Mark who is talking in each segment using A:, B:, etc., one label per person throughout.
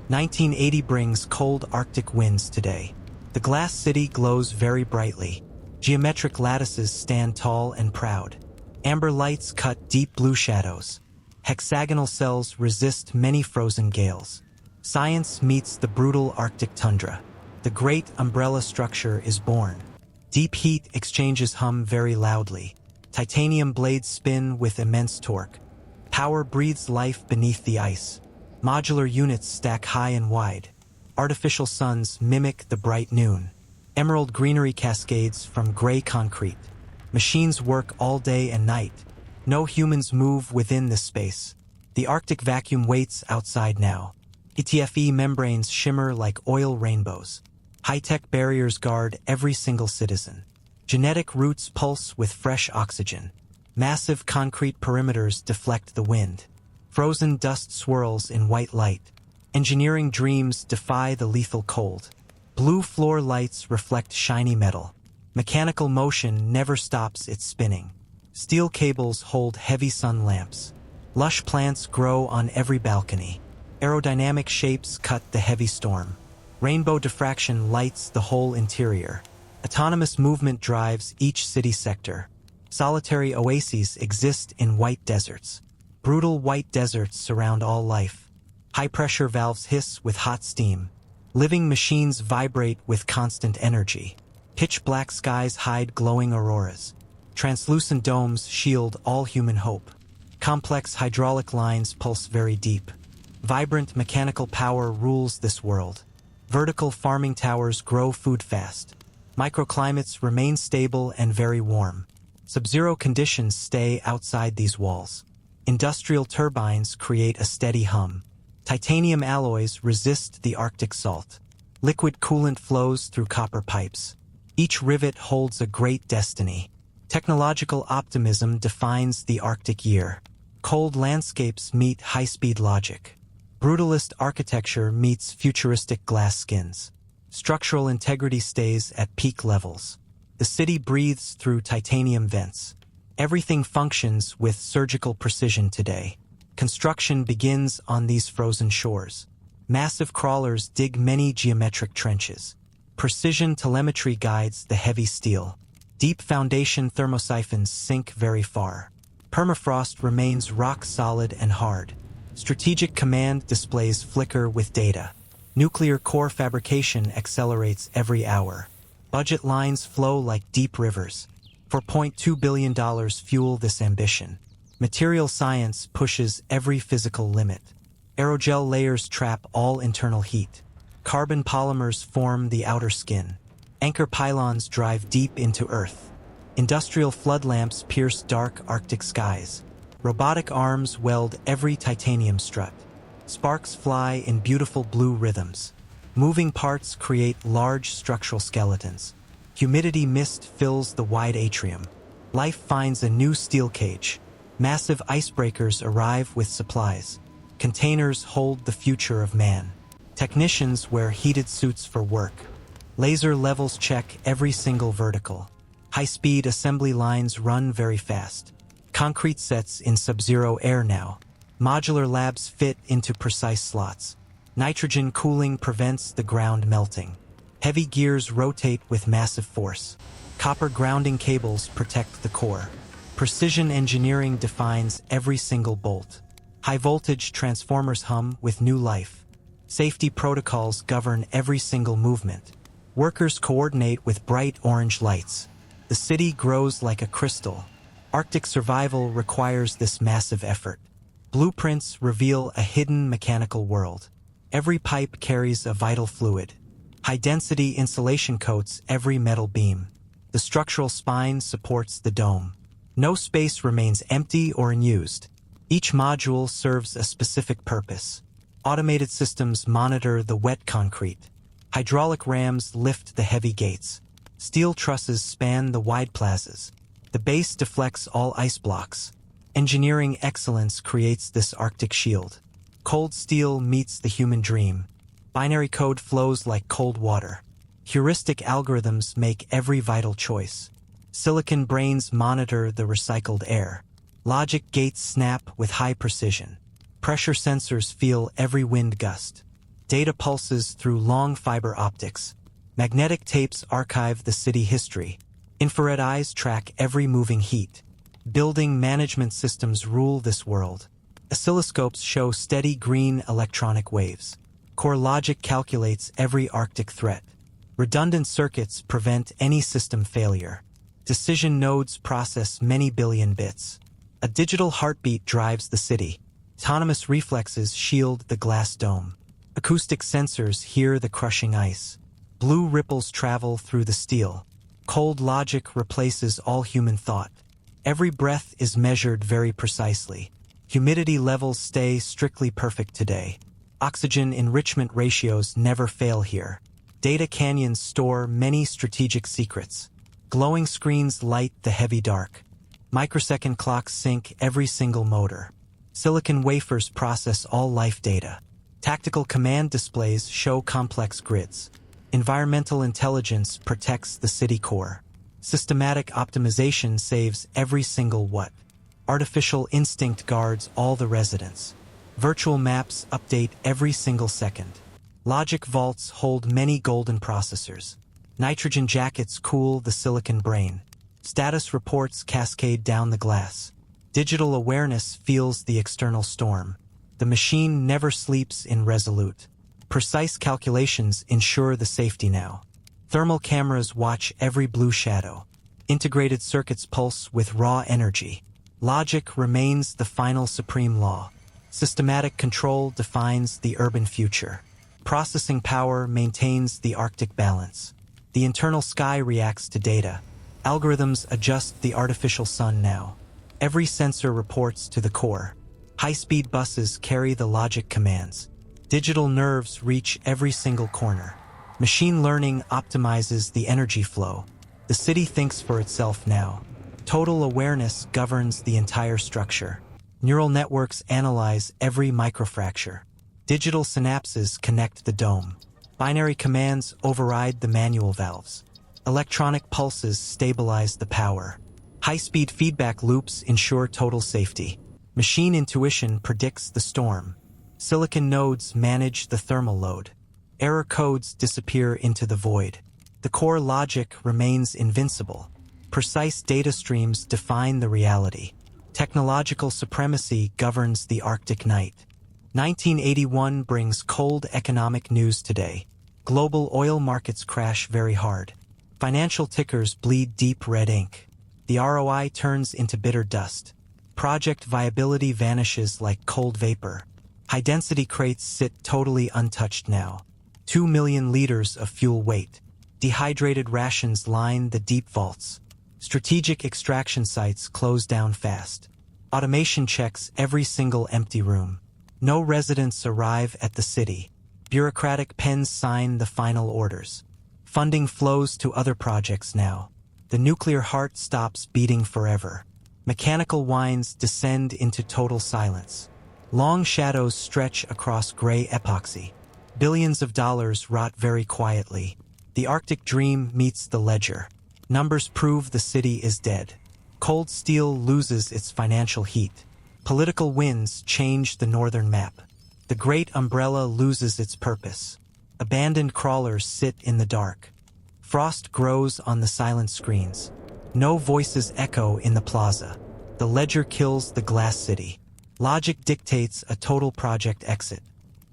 A: 1980 brings cold Arctic winds today. The glass city glows very brightly. Geometric lattices stand tall and proud. Amber lights cut deep blue shadows. Hexagonal cells resist many frozen gales. Science meets the brutal Arctic tundra. The great umbrella structure is born. Deep heat exchanges hum very loudly. Titanium blades spin with immense torque. Power breathes life beneath the ice. Modular units stack high and wide. Artificial suns mimic the bright noon. Emerald greenery cascades from gray concrete. Machines work all day and night. No humans move within this space. The Arctic vacuum waits outside now. ETFE membranes shimmer like oil rainbows. High-tech barriers guard every single citizen. Genetic roots pulse with fresh oxygen. Massive concrete perimeters deflect the wind. Frozen dust swirls in white light. Engineering dreams defy the lethal cold. Blue floor lights reflect shiny metal. Mechanical motion never stops its spinning. Steel cables hold heavy sun lamps. Lush plants grow on every balcony. Aerodynamic shapes cut the heavy storm. Rainbow diffraction lights the whole interior. Autonomous movement drives each city sector. Solitary oases exist in white deserts. Brutal white deserts surround all life. High-pressure valves hiss with hot steam. Living machines vibrate with constant energy. Pitch-black skies hide glowing auroras. Translucent domes shield all human hope. Complex hydraulic lines pulse very deep. Vibrant mechanical power rules this world. Vertical farming towers grow food fast. Microclimates remain stable and very warm. Sub-zero conditions stay outside these walls. Industrial turbines create a steady hum. Titanium alloys resist the Arctic salt. Liquid coolant flows through copper pipes. Each rivet holds a great destiny. Technological optimism defines the Arctic year. Cold landscapes meet high-speed logic. Brutalist architecture meets futuristic glass skins. Structural integrity stays at peak levels. The city breathes through titanium vents. Everything functions with surgical precision today. Construction begins on these frozen shores. Massive crawlers dig many geometric trenches. Precision telemetry guides the heavy steel. Deep foundation thermosiphons sink very far. Permafrost remains rock solid and hard. Strategic command displays flicker with data. Nuclear core fabrication accelerates every hour. Budget lines flow like deep rivers. $4.2 billion fuel this ambition. Material science pushes every physical limit. Aerogel layers trap all internal heat. Carbon polymers form the outer skin. Anchor pylons drive deep into Earth. Industrial flood lamps pierce dark Arctic skies. Robotic arms weld every titanium strut. Sparks fly in beautiful blue rhythms. Moving parts create large structural skeletons. Humidity mist fills the wide atrium. Life finds a new steel cage. Massive icebreakers arrive with supplies. Containers hold the future of man. Technicians wear heated suits for work. Laser levels check every single vertical. High-speed assembly lines run very fast. Concrete sets in sub-zero air now. Modular labs fit into precise slots. Nitrogen cooling prevents the ground melting. Heavy gears rotate with massive force. Copper grounding cables protect the core. Precision engineering defines every single bolt. High-voltage transformers hum with new life. Safety protocols govern every single movement. Workers coordinate with bright orange lights. The city grows like a crystal. Arctic survival requires this massive effort. Blueprints reveal a hidden mechanical world. Every pipe carries a vital fluid. High-density insulation coats every metal beam. The structural spine supports the dome. No space remains empty or unused. Each module serves a specific purpose. Automated systems monitor the wet concrete. Hydraulic rams lift the heavy gates. Steel trusses span the wide plazas. The base deflects all ice blocks. Engineering excellence creates this Arctic shield. Cold steel meets the human dream. Binary code flows like cold water. Heuristic algorithms make every vital choice. Silicon brains monitor the recycled air. Logic gates snap with high precision. Pressure sensors feel every wind gust. Data pulses through long fiber optics. Magnetic tapes archive the city history. Infrared eyes track every moving heat. Building management systems rule this world. Oscilloscopes show steady green electronic waves. Core logic calculates every Arctic threat. Redundant circuits prevent any system failure. Decision nodes process many billion bits. A digital heartbeat drives the city. Autonomous reflexes shield the glass dome. Acoustic sensors hear the crushing ice. Blue ripples travel through the steel. Cold logic replaces all human thought. Every breath is measured very precisely. Humidity levels stay strictly perfect today. Oxygen enrichment ratios never fail here. Data canyons store many strategic secrets. Glowing screens light the heavy dark. Microsecond clocks sync every single motor. Silicon wafers process all life data. Tactical command displays show complex grids. Environmental intelligence protects the city core. Systematic optimization saves every single watt. Artificial instinct guards all the residents. Virtual maps update every single second. Logic vaults hold many golden processors. Nitrogen jackets cool the silicon brain. Status reports cascade down the glass. Digital awareness feels the external storm. The machine never sleeps in Resolute. Precise calculations ensure the safety now. Thermal cameras watch every blue shadow. Integrated circuits pulse with raw energy. Logic remains the final supreme law. Systematic control defines the urban future. Processing power maintains the Arctic balance. The internal sky reacts to data. Algorithms adjust the artificial sun now. Every sensor reports to the core. High-speed buses carry the logic commands. Digital nerves reach every single corner. Machine learning optimizes the energy flow. The city thinks for itself now. Total awareness governs the entire structure. Neural networks analyze every microfracture. Digital synapses connect the dome. Binary commands override the manual valves. Electronic pulses stabilize the power. High-speed feedback loops ensure total safety. Machine intuition predicts the storm. Silicon nodes manage the thermal load. Error codes disappear into the void. The core logic remains invincible. Precise data streams define the reality. Technological supremacy governs the Arctic night. 1981 brings cold economic news today. Global oil markets crash very hard. Financial tickers bleed deep red ink. The ROI turns into bitter dust. Project viability vanishes like cold vapor. High-density crates sit totally untouched now. 2 million liters of fuel wait. Dehydrated rations line the deep vaults. Strategic extraction sites close down fast. Automation checks every single empty room. No residents arrive at the city. Bureaucratic pens sign the final orders. Funding flows to other projects now. The nuclear heart stops beating forever. Mechanical winds descend into total silence. Long shadows stretch across gray epoxy. Billions of dollars rot very quietly. The Arctic dream meets the ledger. Numbers prove the city is dead. Cold steel loses its financial heat. Political winds change the northern map. The great umbrella loses its purpose. Abandoned crawlers sit in the dark. Frost grows on the silent screens. No voices echo in the plaza. The ledger kills the glass city. Logic dictates a total project exit.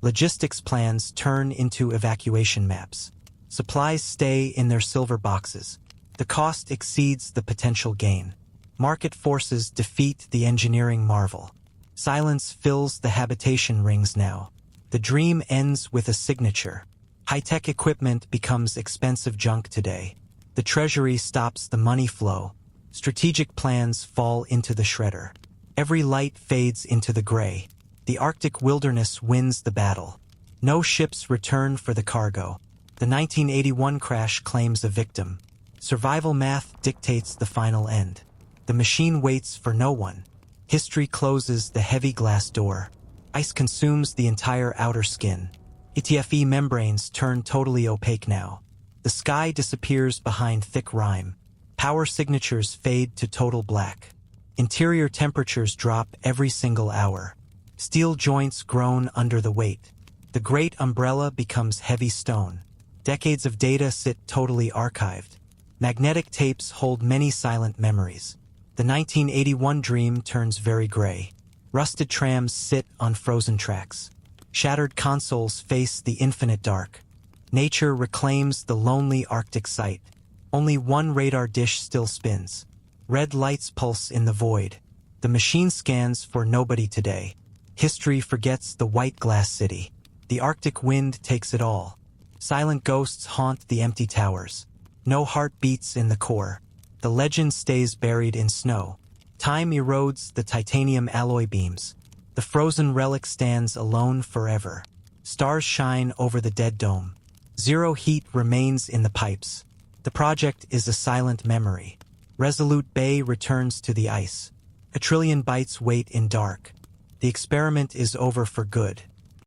A: Logistics plans turn into evacuation maps. Supplies stay in their silver boxes. The cost exceeds the potential gain. Market forces defeat the engineering marvel. Silence fills the habitation rings now. The dream ends with a signature. High-tech equipment becomes expensive junk today. The treasury stops the money flow. Strategic plans fall into the shredder. Every light fades into the gray. The Arctic wilderness wins the battle. No ships return for the cargo. The 1981 crash claims a victim. Survival math dictates the final end. The machine waits for no one. History closes the heavy glass door. Ice consumes the entire outer skin. ETFE membranes turn totally opaque now. The sky disappears behind thick rime. Power signatures fade to total black. Interior temperatures drop every single hour. Steel joints groan under the weight. The great umbrella becomes heavy stone. Decades of data sit totally archived. Magnetic tapes hold many silent memories. The 1981 dream turns very gray. Rusted trams sit on frozen tracks. Shattered consoles face the infinite dark. Nature reclaims the lonely Arctic site. Only one radar dish still spins. Red lights pulse in the void. The machine scans for nobody today. History forgets the white glass city. The Arctic wind takes it all. Silent ghosts haunt the empty towers. No heart beats in the core. The legend stays buried in snow. Time erodes the titanium alloy beams. The frozen relic stands alone forever. Stars shine over the dead dome. Zero heat remains in the pipes. The project is a silent memory. Resolute Bay returns to the ice. A trillion bytes wait in dark. The experiment is over for good.